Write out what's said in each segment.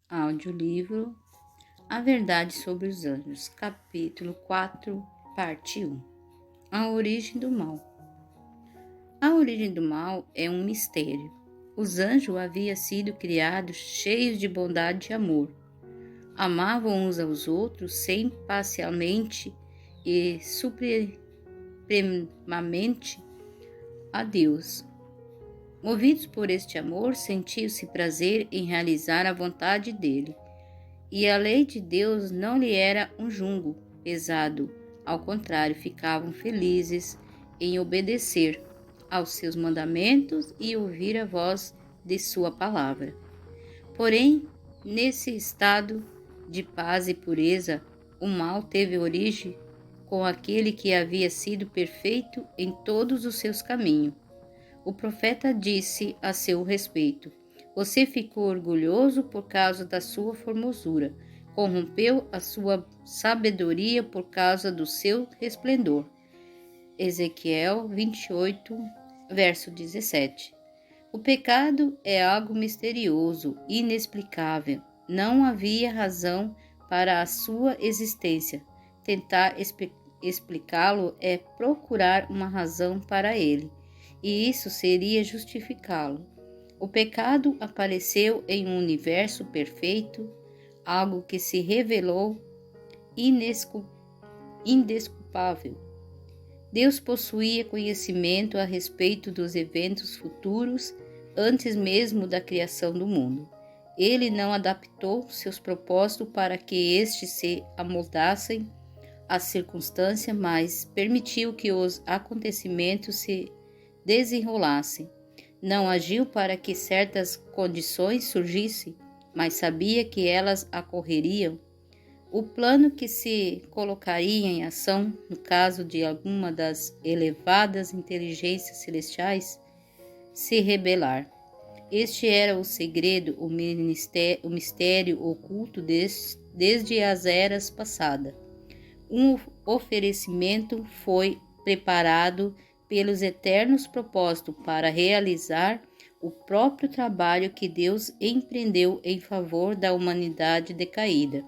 Audiolivro A Verdade sobre os Anjos, capítulo 4, parte 1. A origem do mal. A origem do mal é um mistério. Os anjos haviam sido criados cheios de bondade e amor. Amavam uns aos outros sem parcialmente e supremamente a Deus. Movidos por este amor, sentiam-se prazer em realizar a vontade dele. E a lei de Deus não lhe era um jugo pesado, ao contrário, ficavam felizes em obedecer aos seus mandamentos e ouvir a voz de sua palavra. Porém, nesse estado de paz e pureza, o mal teve origem com aquele que havia sido perfeito em todos os seus caminhos. O profeta disse a seu respeito: você ficou orgulhoso por causa da sua formosura, corrompeu a sua sabedoria por causa do seu resplendor. Ezequiel 28, verso 17. O pecado é algo misterioso, inexplicável. Não havia razão para a sua existência. Tentar explicá-lo é procurar uma razão para ele, e isso seria justificá-lo. O pecado apareceu em um universo perfeito, algo que se revelou indesculpável. Deus possuía conhecimento a respeito dos eventos futuros antes mesmo da criação do mundo. Ele não adaptou seus propósitos para que estes se amoldassem às circunstâncias, mas permitiu que os acontecimentos se desenrolassem. Não agiu para que certas condições surgissem, mas sabia que elas ocorreriam. O plano que se colocaria em ação no caso de alguma das elevadas inteligências celestiais se rebelar. Este era o segredo, o mistério oculto desde as eras passadas. Um oferecimento foi preparado pelos eternos propósitos para realizar o próprio trabalho que Deus empreendeu em favor da humanidade decaída.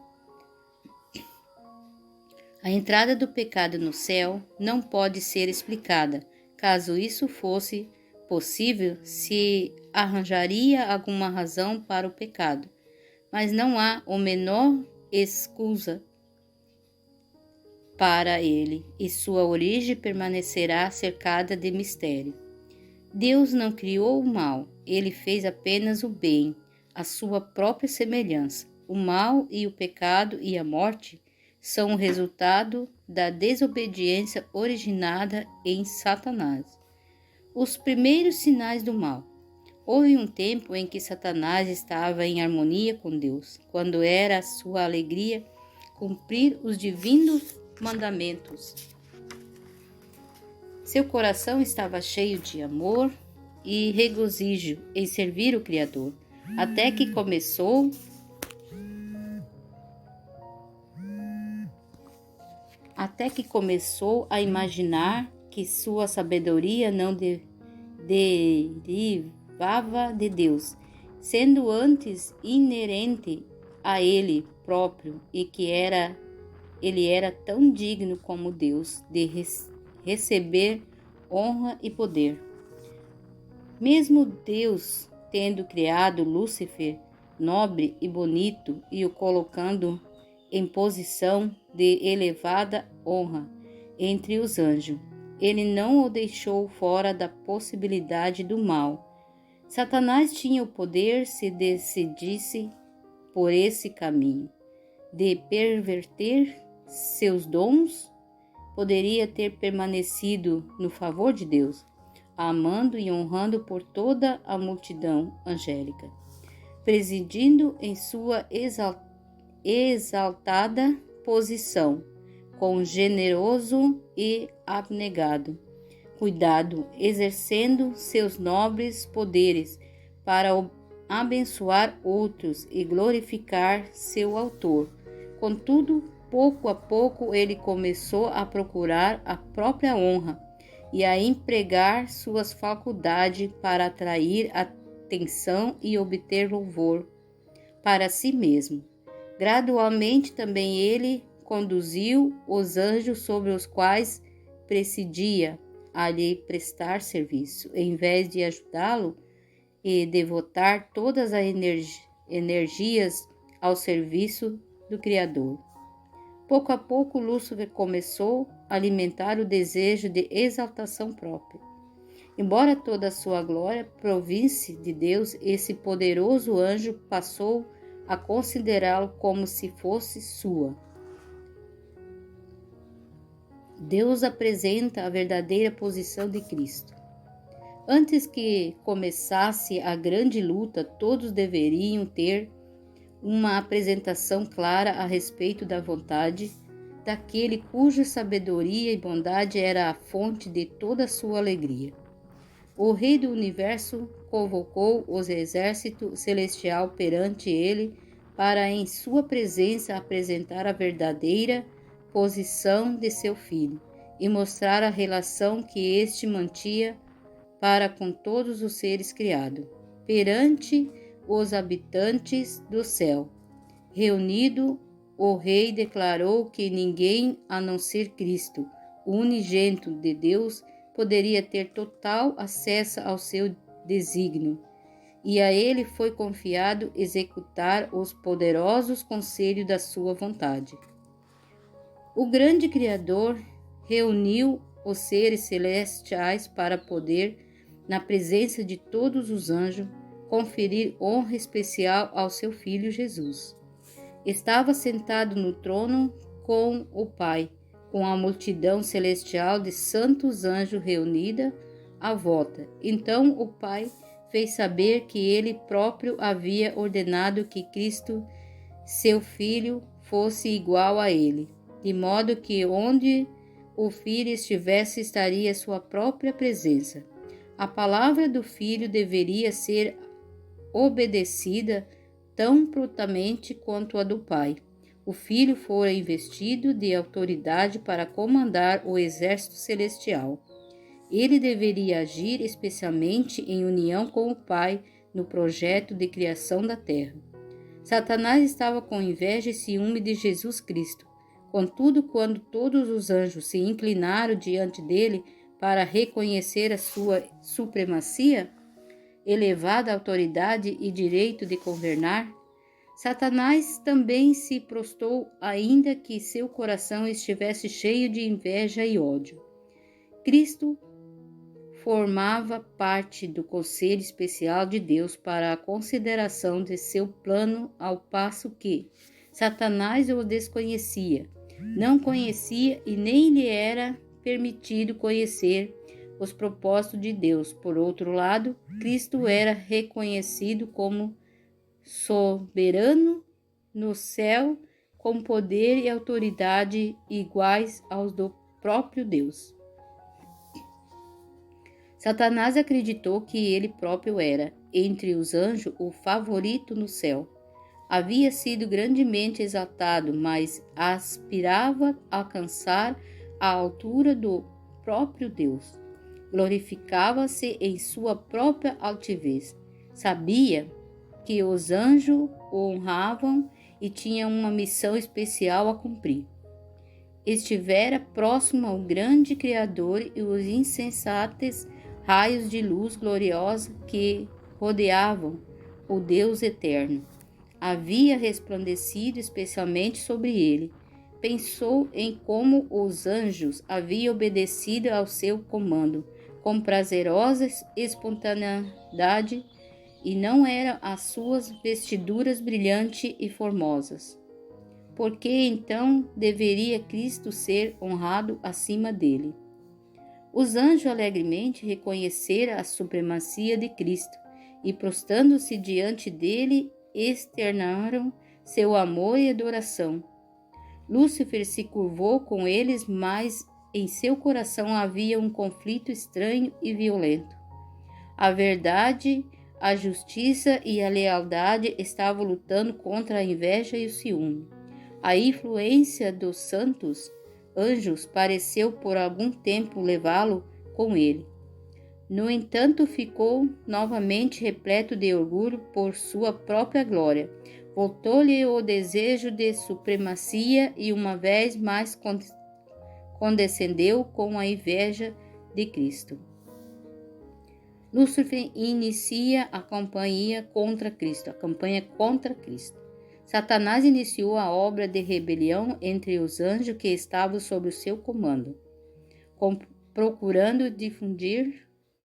A entrada do pecado no céu não pode ser explicada. Caso isso fosse possível, se arranjaria alguma razão para o pecado, mas não há a menor excusa para ele, e sua origem permanecerá cercada de mistério. Deus não criou o mal, ele fez apenas o bem, a sua própria semelhança. O mal e o pecado e a morte são o resultado da desobediência originada em Satanás. Os primeiros sinais do mal. Houve um tempo em que Satanás estava em harmonia com Deus, quando era a sua alegria cumprir os divinos mandamentos. Seu coração estava cheio de amor e regozijo em servir o Criador, até que começou a imaginar que sua sabedoria não derivava de Deus, sendo antes inerente a ele próprio, e que ele era tão digno como Deus de receber honra e poder. Mesmo Deus tendo criado Lúcifer, nobre e bonito, e o colocando em posição de elevada honra entre os anjos, ele não o deixou fora da possibilidade do mal. Satanás tinha o poder, se decidisse por esse caminho, de perverter seus dons. Poderia ter permanecido no favor de Deus, amando e honrando por toda a multidão angélica, presidindo em sua exaltada posição, com generoso e abnegado cuidado, exercendo seus nobres poderes para abençoar outros e glorificar seu autor. Contudo, pouco a pouco ele começou a procurar a própria honra e a empregar suas faculdades para atrair atenção e obter louvor. para si mesmo. Gradualmente também ele conduziu os anjos sobre os quais presidia a lhe prestar serviço, em vez de ajudá-lo e devotar todas as energias ao serviço do Criador. Pouco a pouco, Lúcifer começou a alimentar o desejo de exaltação própria. Embora toda a sua glória provisse de Deus, esse poderoso anjo passou a considerá-lo como se fosse sua. Deus apresenta a verdadeira posição de Cristo. Antes que começasse a grande luta, todos deveriam ter uma apresentação clara a respeito da vontade daquele cuja sabedoria e bondade era a fonte de toda a sua alegria. O Rei do Universo convocou os exércitos celestial perante ele para, em sua presença, apresentar a verdadeira posição de seu filho e mostrar a relação que este mantinha para com todos os seres criados, perante os habitantes do céu. Reunido, o rei declarou que ninguém, a não ser Cristo, o unigênito de Deus, poderia ter total acesso ao seu desígnio, e a ele foi confiado executar os poderosos conselhos da sua vontade. O grande Criador reuniu os seres celestiais para poder, na presença de todos os anjos, conferir honra especial ao seu Filho Jesus. Estava sentado no trono com o Pai, com a multidão celestial de santos anjos reunida à volta. Então o Pai fez saber que ele próprio havia ordenado que Cristo, seu Filho, fosse igual a ele, de modo que onde o Filho estivesse estaria sua própria presença. A palavra do Filho deveria ser obedecida tão prontamente quanto a do Pai. O Filho fora investido de autoridade para comandar o exército celestial. Ele deveria agir especialmente em união com o Pai no projeto de criação da terra. Satanás estava com inveja e ciúme de Jesus Cristo. Contudo, quando todos os anjos se inclinaram diante dele para reconhecer a sua supremacia, elevada autoridade e direito de governar, Satanás também se prostrou, ainda que seu coração estivesse cheio de inveja e ódio. Cristo formava parte do conselho especial de Deus para a consideração de seu plano, ao passo que Satanás o desconhecia, não conhecia e nem lhe era permitido conhecer os propósitos de Deus. Por outro lado, Cristo era reconhecido como soberano no céu, com poder e autoridade iguais aos do próprio Deus. Satanás acreditou que ele próprio era, entre os anjos, o favorito no céu. Havia sido grandemente exaltado, mas aspirava a alcançar a altura do próprio Deus. Glorificava-se em sua própria altivez. Sabia que os anjos o honravam e tinha uma missão especial a cumprir. Estivera próximo ao grande Criador e os insensatos raios de luz gloriosa que rodeavam o Deus eterno havia resplandecido especialmente sobre ele. Pensou em como os anjos haviam obedecido ao seu comando com prazerosa espontaneidade, e não eram as suas vestiduras brilhantes e formosas. Por que então deveria Cristo ser honrado acima dele? Os anjos alegremente reconheceram a supremacia de Cristo e, prostrando-se diante dele, externaram seu amor e adoração. Lúcifer se curvou com eles, mas em seu coração havia um conflito estranho e violento. A verdade, a justiça e a lealdade estavam lutando contra a inveja e o ciúme. A influência dos santos anjos pareceu por algum tempo levá-lo com ele. No entanto, ficou novamente repleto de orgulho por sua própria glória. Voltou-lhe o desejo de supremacia e uma vez mais condescendeu com a inveja de Cristo. Lúcifer inicia a campanha contra Cristo. Satanás iniciou a obra de rebelião entre os anjos que estavam sob o seu comando, procurando difundir